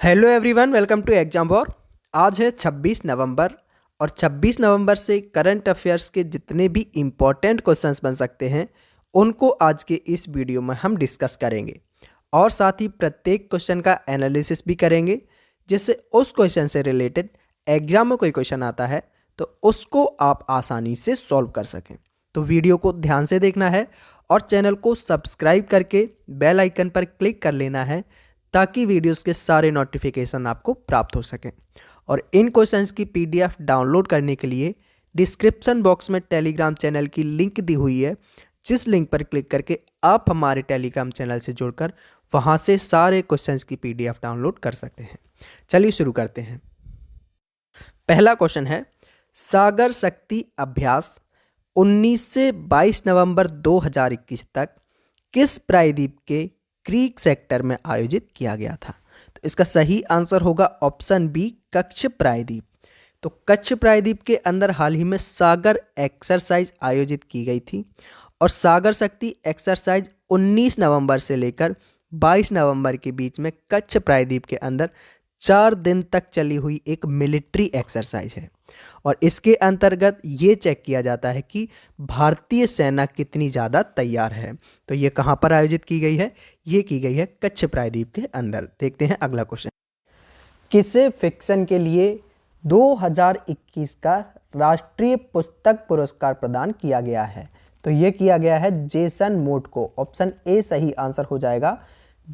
Hello everyone, welcome to exam war. आज है 26 नवंबर और 26 नवंबर से करंट अफेयर्स के जितने भी इम्पोर्टेंट क्वेश्चंस बन सकते हैं उनको आज के इस वीडियो में हम डिस्कस करेंगे और साथ ही प्रत्येक क्वेश्चन का एनालिसिस भी करेंगे, जिससे उस क्वेश्चन से रिलेटेड एग्जाम में कोई क्वेश्चन आता है तो उसको आप आसानी से सॉल्व कर सकें। तो वीडियो को ध्यान से देखना है और चैनल को सब्सक्राइब करके बेल आइकन पर क्लिक कर लेना है ताकि वीडियोस के सारे नोटिफिकेशन आपको प्राप्त हो सकें। और इन क्वेश्चंस की पीडीएफ डाउनलोड करने के लिए डिस्क्रिप्शन बॉक्स में टेलीग्राम चैनल की लिंक दी हुई है, जिस लिंक पर क्लिक करके आप हमारे टेलीग्राम चैनल से जुड़कर वहां से सारे क्वेश्चंस की पीडीएफ डाउनलोड कर सकते हैं। चलिए शुरू करते हैं। पहला क्वेश्चन है, सागर शक्ति अभ्यास 19 से 22 नवंबर 2021 तक किस प्रायद्वीप के क्रीक सेक्टर में आयोजित किया गया था? तो इसका सही आंसर होगा ऑप्शन बी, कच्छ प्रायद्वीप। तो कच्छ प्रायद्वीप के अंदर हाल ही में सागर एक्सरसाइज आयोजित की गई थी और सागर शक्ति एक्सरसाइज 19 नवंबर से लेकर 22 नवंबर के बीच में कच्छ प्रायद्वीप के अंदर 4 दिन तक चली हुई एक मिलिट्री एक्सरसाइज है और इसके अंतर्गत ये चेक किया जाता है कि भारतीय सेना कितनी ज़्यादा तैयार है। तो ये कहाँ पर आयोजित की गई है? ये की गई है कच्छ प्रायद्वीप के अंदर। देखते हैं अगला क्वेश्चन। किसे फिक्शन के लिए 2021 का राष्ट्रीय पुस्तक पुरस्कार प्रदान किया गया है? तो ये किया गया है जेसन मोट को। ऑप्शन ए सही आंसर हो जाएगा।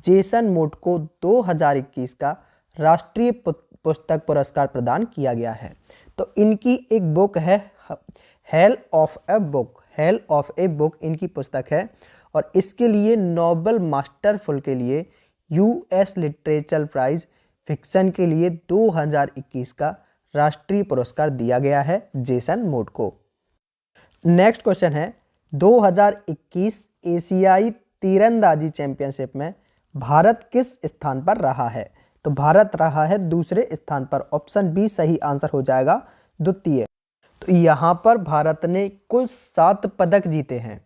जेसन मोट को 2021 का राष्ट्रीय पुस्तक पुरस्कार प्रदान किया गया है। तो इनकी एक बुक है हेल ऑफ ए बुक इनकी पुस्तक है और इसके लिए नोबेल मास्टरफुल के लिए यूएस लिटरेचर प्राइज फिक्शन के लिए 2021 का राष्ट्रीय पुरस्कार दिया गया है जेसन मोट को। नेक्स्ट क्वेश्चन है, 2021 एशियाई तीरंदाजी चैंपियनशिप में भारत किस स्थान पर रहा है? तो भारत रहा है दूसरे स्थान पर। ऑप्शन बी सही आंसर हो जाएगा, द्वितीय। तो यहाँ पर भारत ने कुल 7 पदक जीते हैं,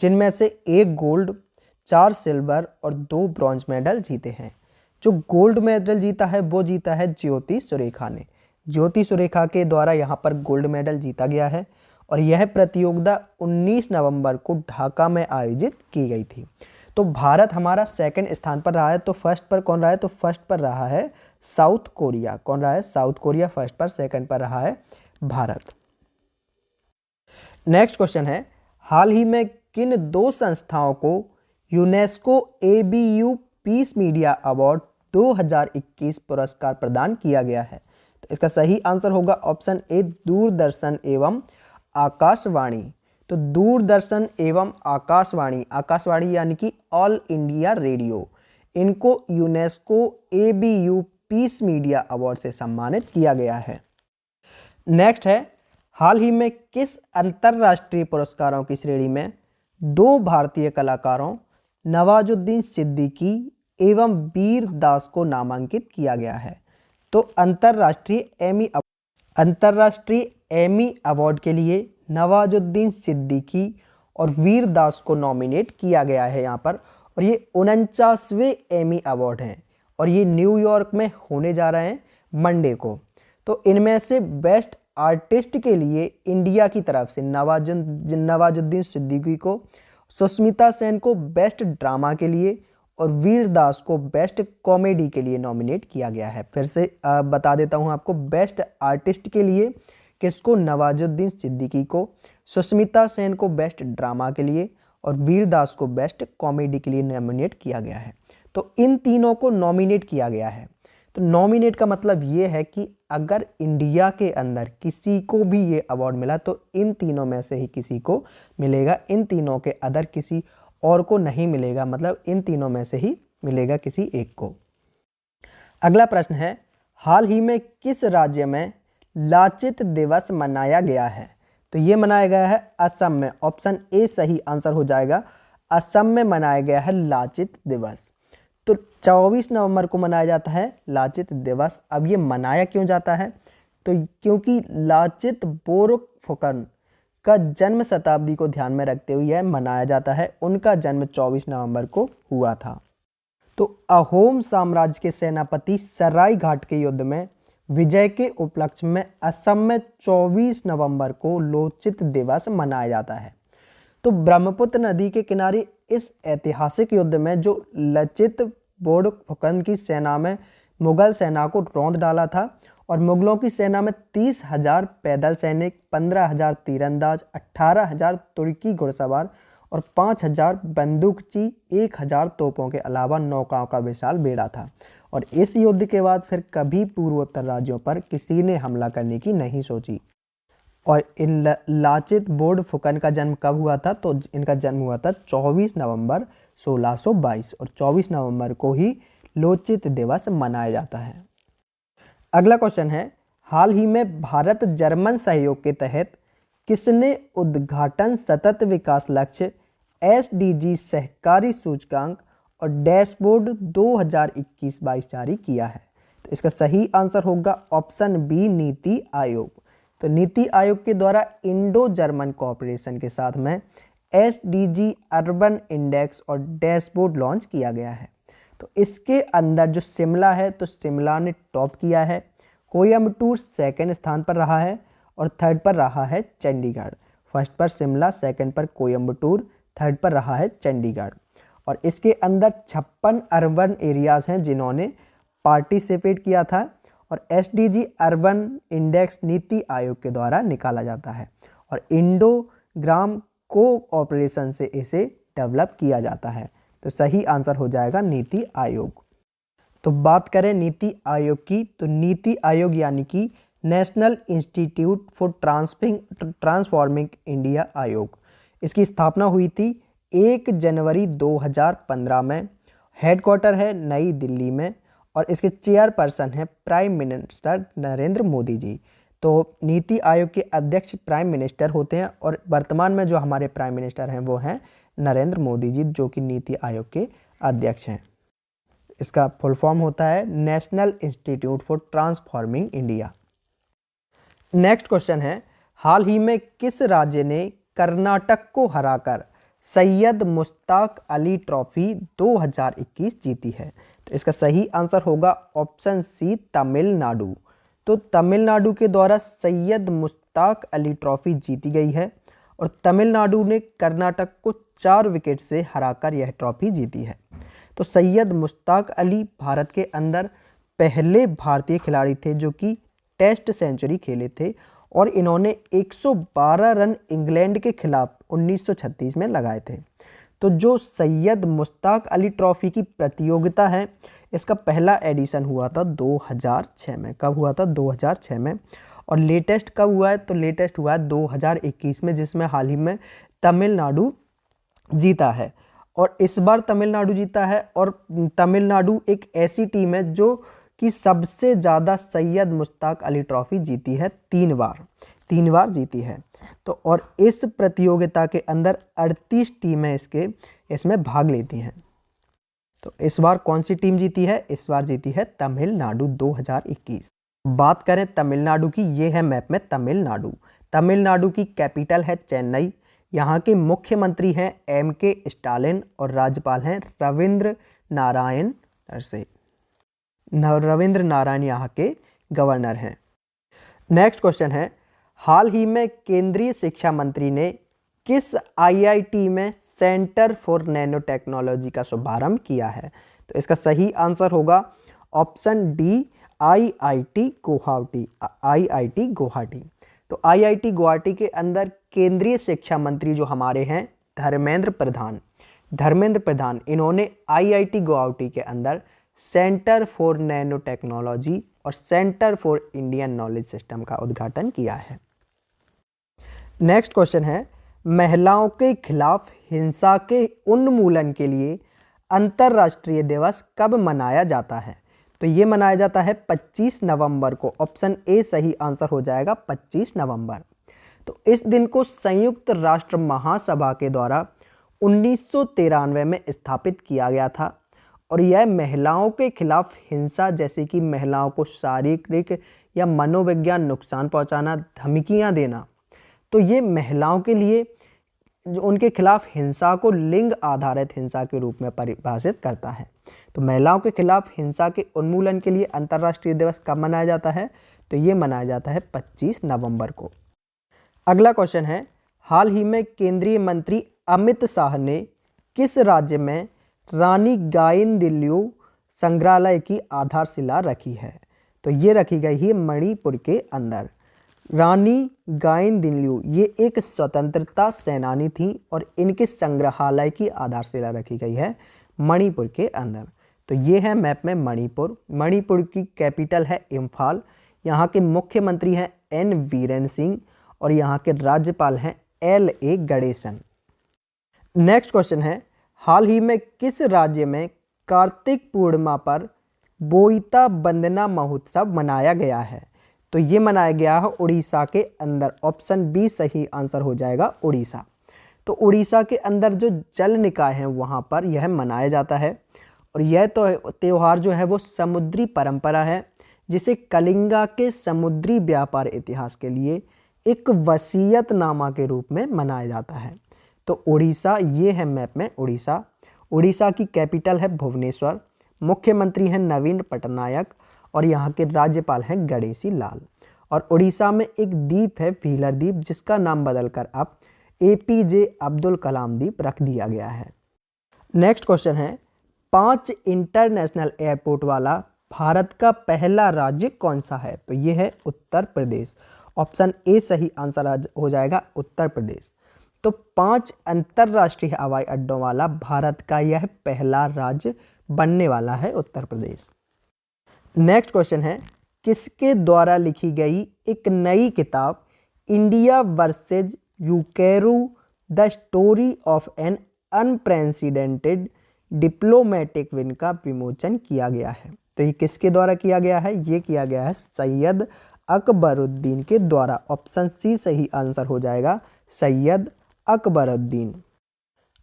जिनमें से 1 गोल्ड, 4 सिल्वर और 2 ब्रॉन्ज मेडल जीते हैं। जो गोल्ड मेडल जीता है वो जीता है ज्योति सुरेखा ने। ज्योति सुरेखा के द्वारा यहाँ पर गोल्ड मेडल जीता गया है और यह प्रतियोगिता 19 नवंबर को ढाका में आयोजित की गई थी। तो भारत हमारा सेकंड स्थान पर रहा है। तो फर्स्ट पर कौन रहा है? तो फर्स्ट पर रहा है साउथ कोरिया। कौन रहा है? साउथ कोरिया फर्स्ट पर, सेकंड पर रहा है भारत। नेक्स्ट क्वेश्चन है, हाल ही में किन 2 संस्थाओं को UNESCO ABU peace media award 2021 पुरस्कार प्रदान किया गया है? तो इसका सही आंसर होगा ऑप्शन ए, दूरदर्शन एवं आकाशवाणी। तो दूरदर्शन एवं आकाशवाणी यानी कि ऑल इंडिया रेडियो, इनको UNESCO ABU peace media award से सम्मानित किया गया है। नेक्स्ट है, हाल ही में किस अंतर्राष्ट्रीय पुरस्कारों की श्रेणी में 2 भारतीय कलाकारों नवाजुद्दीन सिद्दीकी एवं वीर दास को नामांकित किया गया है? तो अंतर्राष्ट्रीय एमी अवार्ड के लिए नवाजुद्दीन सिद्दीकी और वीर दास को नॉमिनेट किया गया है यहाँ पर। और ये 49वें एमी अवार्ड हैं और ये न्यूयॉर्क में होने जा रहे हैं मंडे को। तो इनमें से बेस्ट आर्टिस्ट के लिए इंडिया की तरफ से नवाजुद्दीन सिद्दीकी को, सुष्मिता सेन को बेस्ट ड्रामा के लिए और वीर दास को बेस्ट कॉमेडी के लिए नॉमिनेट किया गया है। फिर से बता देता हूँ आपको, बेस्ट आर्टिस्ट के लिए किसको? नवाजुद्दीन सिद्दीकी को, सुष्मिता सेन को बेस्ट ड्रामा के लिए और वीर दास को बेस्ट कॉमेडी के लिए नॉमिनेट किया गया है। तो इन तीनों को नॉमिनेट किया गया है। तो नॉमिनेट का मतलब ये है कि अगर इंडिया के अंदर किसी को भी ये अवार्ड मिला तो इन तीनों में से ही किसी को मिलेगा, इन तीनों के अदर किसी और को नहीं मिलेगा, मतलब इन तीनों में से ही मिलेगा किसी एक को। अगला प्रश्न है, हाल ही में किस राज्य में लाचित दिवस मनाया गया है? तो ये मनाया गया है असम में। ऑप्शन ए सही आंसर हो जाएगा। असम में मनाया गया है लाचित दिवस। तो 24 नवंबर को मनाया जाता है लाचित दिवस। अब ये मनाया क्यों जाता है? तो क्योंकि लाचित बोरफुकन का जन्म शताब्दी को ध्यान में रखते हुए यह मनाया जाता है। उनका जन्म 24 नवंबर को हुआ था। तो अहोम साम्राज्य के सेनापति सराय घाट के युद्ध में विजय के उपलक्ष्य में असम में 24 नवंबर को लोचित दिवस मनाया जाता है। तो ब्रह्मपुत्र नदी के किनारे इस ऐतिहासिक युद्ध में जो लचित बोड़फुकन की सेना में मुगल सेना को रौंद डाला था और मुगलों की सेना में 30,000 पैदल सैनिक, 15,000 तीरंदाज, 18,000 तुर्की घुड़सवार और 5,000 बंदूकची, 1,000 तोपों के अलावा नौकाओं का विशाल बेड़ा था। और इस युद्ध के बाद फिर कभी पूर्वोत्तर राज्यों पर किसी ने हमला करने की नहीं सोची। और इन लाचित बोड़फुकन का जन्म कब हुआ था? तो इनका जन्म हुआ था 24 नवंबर 1622 और 24 नवंबर को ही लोचित दिवस मनाया जाता है। अगला क्वेश्चन है, हाल ही में भारत जर्मन सहयोग के तहत किसने उद्घाटन सतत विकास लक्ष्य SDG सहकारी सूचकांक और डैशबोर्ड 2021-22 जारी किया है? तो इसका सही आंसर होगा ऑप्शन बी, नीति आयोग। तो नीति आयोग के द्वारा इंडो जर्मन कोऑपरेशन के साथ में SDG अर्बन इंडेक्स और डैशबोर्ड लॉन्च किया गया है। तो इसके अंदर जो शिमला है, तो शिमला ने टॉप किया है, कोयम्बटूर सेकंड स्थान पर रहा है और थर्ड पर रहा है चंडीगढ़। फर्स्ट पर शिमला, सेकंड पर कोयम्बटूर, थर्ड पर रहा है चंडीगढ़। और इसके अंदर 56 अर्बन एरियाज़ हैं जिन्होंने पार्टिसिपेट किया था और SDG urban index NITI Aayog के द्वारा निकाला जाता है और इंडो ग्राम कोऑपरेशन से इसे डेवलप किया जाता है। तो सही आंसर हो जाएगा नीति आयोग। तो बात करें नीति आयोग की, तो नीति आयोग यानी कि national institute for transforming India आयोग, इसकी स्थापना हुई थी 1 जनवरी 2015 में। हेडक्वार्टर है नई दिल्ली में और इसके चेयरपर्सन है प्राइम मिनिस्टर नरेंद्र मोदी जी। तो नीति आयोग के अध्यक्ष प्राइम मिनिस्टर होते हैं और वर्तमान में जो हमारे प्राइम मिनिस्टर हैं वो हैं नरेंद्र मोदी जी, जो कि नीति आयोग के अध्यक्ष हैं। इसका फुल फॉर्म होता है national institute for transforming India. Next question है, हाल ही में किस राज्य ने कर्नाटक को हराकर सैयद मुश्ताक अली ट्रॉफी 2021 जीती है? तो इसका सही आंसर होगा ऑप्शन सी, तमिलनाडु। तो तमिलनाडु के द्वारा सैयद मुश्ताक अली ट्रॉफी जीती गई है और तमिलनाडु ने कर्नाटक को 4 विकेट से हराकर यह ट्रॉफी जीती है। तो सैयद मुश्ताक अली भारत के अंदर पहले भारतीय खिलाड़ी थे जो कि टेस्ट सेंचुरी खेले थे और इन्होंने 112 रन इंग्लैंड के खिलाफ 1936 में लगाए थे। तो जो सैयद मुश्ताक अली ट्रॉफी की प्रतियोगिता है, इसका पहला एडिशन हुआ था 2006 में। कब हुआ था? 2006 में। और लेटेस्ट कब हुआ है? तो लेटेस्ट हुआ है 2021 में, जिसमें हाल ही में तमिलनाडु जीता है। और इस बार तमिलनाडु जीता है और तमिलनाडु एक ऐसी टीम है जो कि सबसे ज़्यादा सैयद मुश्ताक अली ट्रॉफी जीती है, 3 बार जीती है। तो और इस प्रतियोगिता के अंदर 38 टीमें इसमें भाग लेती हैं। तो इस बार कौन सी टीम जीती है? इस बार जीती है तमिलनाडु 2021। बात करें तमिलनाडु की, ये है मैप में तमिलनाडु। तमिलनाडु की कैपिटल है चेन्नई। यहाँ के मुख्यमंत्री हैं MK स्टालिन और राज्यपाल हैं रविंद्र नारायण यहाँ के गवर्नर हैं। नेक्स्ट क्वेश्चन है, हाल ही में केंद्रीय शिक्षा मंत्री ने किस IIT में सेंटर फॉर नैनो टेक्नोलॉजी का शुभारंभ किया है? तो इसका सही आंसर होगा ऑप्शन डी, IIT गुवाहाटी। तो IIT गुवाहाटी के अंदर केंद्रीय शिक्षा मंत्री जो हमारे हैं धर्मेंद्र प्रधान, इन्होंने IIT गुवाहाटी के अंदर सेंटर फॉर नैनो टेक्नोलॉजी और centre for Indian knowledge system का उद्घाटन किया है। नेक्स्ट क्वेश्चन है, महिलाओं के खिलाफ हिंसा के उन्मूलन के लिए अंतर्राष्ट्रीय दिवस कब मनाया जाता है? तो ये मनाया जाता है 25 नवंबर को। ऑप्शन ए सही आंसर हो जाएगा 25 नवंबर। तो इस दिन को संयुक्त राष्ट्र महासभा के द्वारा 1993 में स्थापित किया गया था और यह महिलाओं के खिलाफ हिंसा, जैसे कि महिलाओं को शारीरिक या मनोवैज्ञानिक नुकसान पहुंचाना, धमकियां देना, तो ये महिलाओं के लिए जो उनके खिलाफ हिंसा को लिंग आधारित हिंसा के रूप में परिभाषित करता है। तो महिलाओं के खिलाफ हिंसा के उन्मूलन के लिए अंतर्राष्ट्रीय दिवस कब मनाया जाता है? तो ये मनाया जाता है 25 नवंबर को। अगला क्वेश्चन है, हाल ही में केंद्रीय मंत्री अमित शाह ने किस राज्य में रानी गाइदिन्ल्यू संग्रहालय की आधारशिला रखी है? तो ये रखी गई है मणिपुर के अंदर। रानी गाइदिन्ल्यू ये एक स्वतंत्रता सेनानी थी और इनके संग्रहालय की आधारशिला रखी गई है मणिपुर के अंदर। तो ये है मैप में मणिपुर। मणिपुर की कैपिटल है इम्फाल। यहाँ के मुख्यमंत्री हैं एन वीरेन सिंह और यहाँ के राज्यपाल हैं LA गणेशन। नेक्स्ट क्वेश्चन है, हाल ही में किस राज्य में कार्तिक पूर्णिमा पर बोईता वंदना महोत्सव मनाया गया है? तो ये मनाया गया है उड़ीसा के अंदर। ऑप्शन बी सही आंसर हो जाएगा, उड़ीसा। तो उड़ीसा के अंदर जो जल निकाय हैं वहाँ पर यह मनाया जाता है और यह तो त्यौहार जो है वो समुद्री परंपरा है जिसे कलिंगा के समुद्री व्यापार इतिहास के लिए एक वसीयतनामा के रूप में मनाया जाता है। तो उड़ीसा ये है मैप में उड़ीसा। उड़ीसा की कैपिटल है भुवनेश्वर। मुख्यमंत्री हैं नवीन पटनायक और यहाँ के राज्यपाल हैं गणेशी लाल। और उड़ीसा में एक द्वीप है व्हीलर द्वीप जिसका नाम बदलकर अब APJ अब्दुल कलाम द्वीप रख दिया गया है। नेक्स्ट क्वेश्चन है, 5 इंटरनेशनल एयरपोर्ट वाला भारत का पहला राज्य कौन सा है? तो ये है उत्तर प्रदेश। ऑप्शन ए सही आंसर हो जाएगा, उत्तर प्रदेश। तो 5 अंतर्राष्ट्रीय हवाई अड्डों वाला भारत का यह पहला राज्य बनने वाला है उत्तर प्रदेश। नेक्स्ट क्वेश्चन है, किसके द्वारा लिखी गई एक नई किताब India versus UK the story of an unprecedented diplomatic win का विमोचन किया गया है? तो ये किसके द्वारा किया गया है? ये किया गया है सैयद अकबरुद्दीन के द्वारा। ऑप्शन सी सही आंसर हो जाएगा, सैयद अकबरुद्दीन।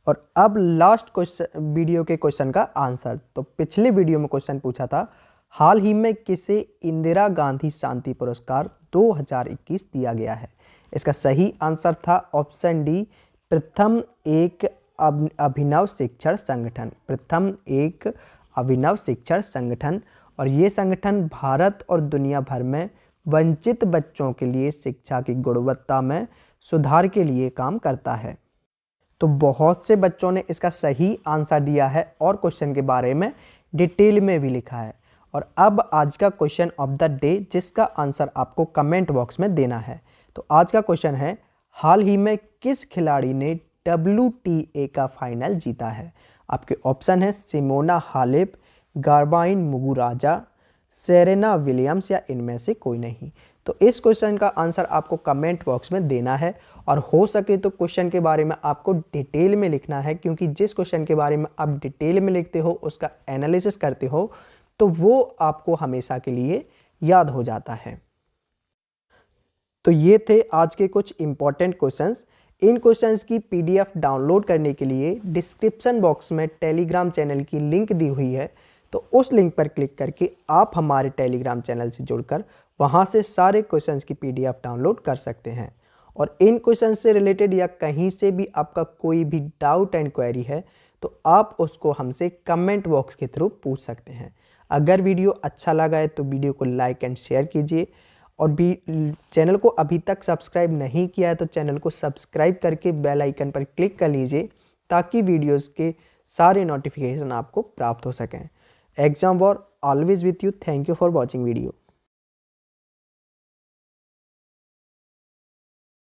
और अब लास्ट क्वेश्चन वीडियो के क्वेश्चन का आंसर। तो पिछले वीडियो में क्वेश्चन पूछा था, हाल ही में किसे इंदिरा गांधी शांति पुरस्कार 2021 दिया गया है? इसका सही आंसर था ऑप्शन डी, प्रथम एक अभिनव शिक्षण संगठन। प्रथम एक अभिनव शिक्षण संगठन। और ये संगठन भारत और दुनिया भर में वंचित बच्चों के लिए शिक्षा की गुणवत्ता में सुधार के लिए काम करता है। तो बहुत से बच्चों ने इसका सही आंसर दिया है और क्वेश्चन के बारे में डिटेल में भी लिखा है। और अब आज का क्वेश्चन ऑफ द डे जिसका आंसर आपको कमेंट बॉक्स में देना है। तो आज का क्वेश्चन है, हाल ही में किस खिलाड़ी ने WTA का फाइनल जीता है? आपके ऑप्शन है Simona Halep, Garbine Muguruza, Serena Williams या इनमें से कोई नहीं। तो इस क्वेश्चन का आंसर आपको कमेंट बॉक्स में देना है और हो सके तो क्वेश्चन के बारे में आपको डिटेल में लिखना है, क्योंकि जिस क्वेश्चन के बारे में आप डिटेल में लिखते हो, उसका एनालिसिस करते हो, तो वो आपको हमेशा के लिए याद हो जाता है। तो ये थे आज के कुछ इंपॉर्टेंट क्वेश्चंस। इन क्वेश्चंस की PDF डाउनलोड करने के लिए डिस्क्रिप्शन बॉक्स में टेलीग्राम चैनल की लिंक दी हुई है। तो उस लिंक पर क्लिक करके आप हमारे टेलीग्राम चैनल से जुड़कर वहाँ से सारे क्वेश्चंस की PDF डाउनलोड कर सकते हैं। और इन क्वेश्चन से रिलेटेड या कहीं से भी आपका कोई भी डाउट एंड क्वेरी है तो आप उसको हमसे कमेंट बॉक्स के थ्रू पूछ सकते हैं। अगर वीडियो अच्छा लगा है तो वीडियो को लाइक एंड शेयर कीजिए और भी चैनल को अभी तक सब्सक्राइब नहीं किया है तो चैनल को सब्सक्राइब करके बेल आइकन पर क्लिक कर लीजिए ताकि वीडियोस के सारे नोटिफिकेशन आपको प्राप्त हो सकें। Exam war always with you. Thank you for watching video.